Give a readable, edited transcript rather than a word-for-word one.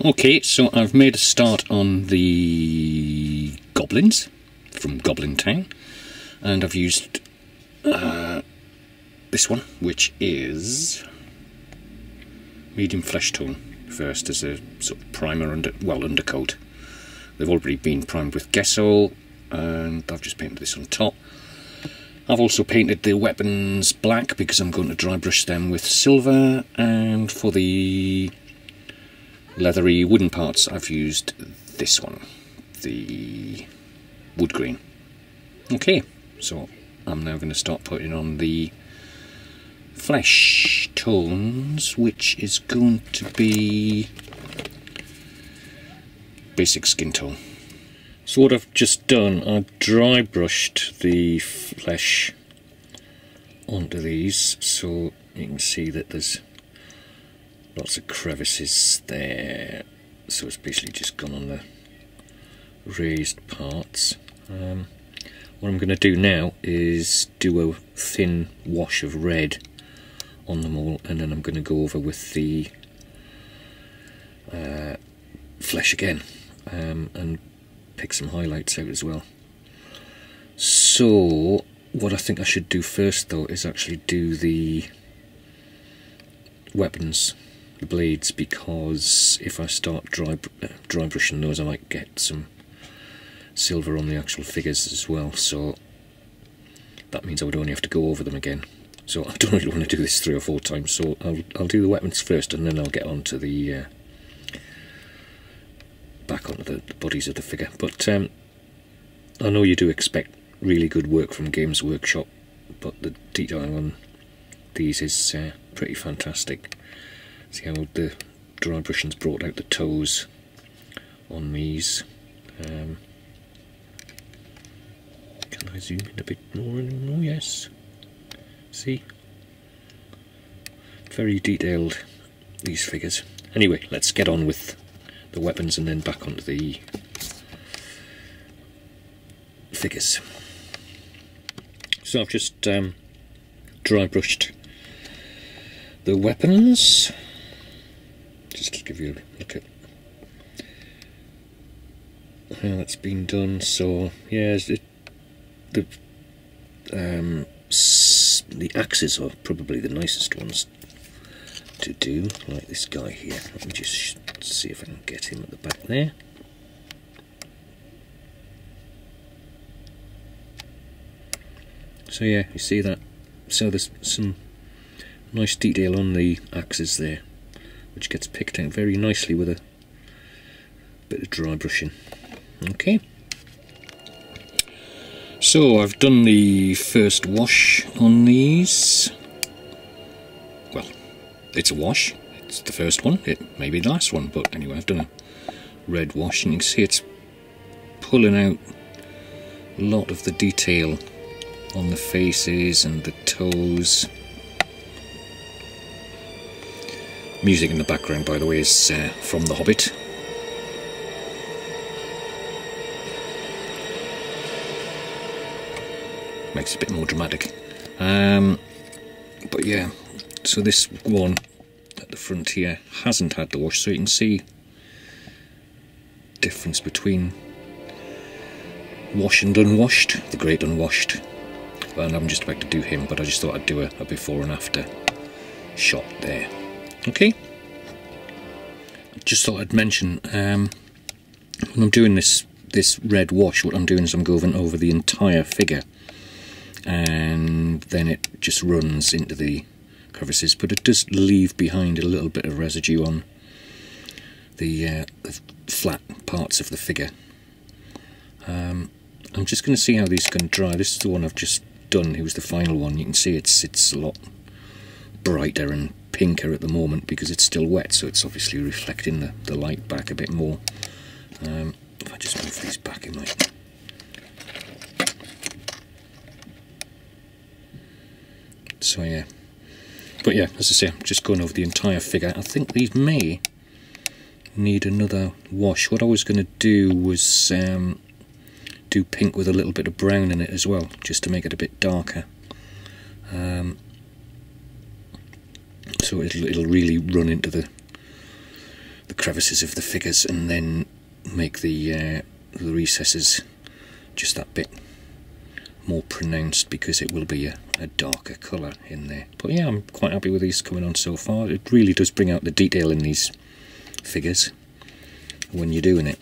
Okay, so I've made a start on the goblins from Goblin Town, and I've used this one, which is medium flesh tone first as a sort of primer undercoat. They've already been primed with Gesso, and I've just painted this on top. I've also painted the weapons black because I'm going to dry brush them with silver, and for the leathery wooden parts I've used this one, the wood green. Okay, so I'm now going to start putting on the flesh tones, which is going to be basic skin tone. So what I've just done, I've dry brushed the flesh onto these, so you can see that there's lots of crevices there, so it's basically just gone on the raised parts. What I'm going to do now is do a thin wash of red on them all, and then I'm going to go over with the flesh again and pick some highlights out as well. So what I think I should do first though is actually do the weapons, the blades, because if I start dry brushing those I might get some silver on the actual figures as well, so that means I would only have to go over them again. So I don't really want to do this 3 or 4 times, so I'll do the weapons first, and then I'll get on to the back onto the bodies of the figure. But I know you do expect really good work from Games Workshop, but the detailing on these is pretty fantastic. See how the dry brushing's brought out the toes on these. Can I zoom in a bit more? Oh yes. See? Very detailed, these figures. Anyway, let's get on with the weapons and then back onto the figures. So I've just dry brushed the weapons, just to give you a look at how that's been done. So yeah, the axes are probably the nicest ones to do, like this guy here. Let me just see if I can get him at the back there. So yeah, you see that? So there's some nice detail on the axes there, which gets picked out very nicely with a bit of dry brushing. Okay. So I've done the first wash on these. Well, it's a wash. It's the first one. It may be the last one, but anyway, I've done a red wash, and you can see it's pulling out a lot of the detail on the faces and the toes. Music in the background, by the way, is from The Hobbit. Makes it a bit more dramatic. But yeah, so this one at the front here hasn't had the wash, so you can see the difference between washed and unwashed, the great unwashed. And I'm just about to do him, but I just thought I'd do a before and after shot there. Okay. Just thought I'd mention, when I'm doing this red wash, what I'm doing is I'm going over the entire figure, and then it just runs into the crevices, but it does leave behind a little bit of residue on the flat parts of the figure. I'm just going to see how these can dry. This is the one I've just done. It was the final one. You can see it's a lot brighter and pinker at the moment because it's still wet, so it's obviously reflecting the light back a bit more. If I just move these back, it might. So yeah, but yeah, as I say, I'm just going over the entire figure. I think these may need another wash. What I was going to do was do pink with a little bit of brown in it as well, just to make it a bit darker. So it'll really run into the crevices of the figures, and then make the recesses just that bit more pronounced, because it will be a darker colour in there. But yeah, I'm quite happy with these coming on so far. It really does bring out the detail in these figures when you're doing it.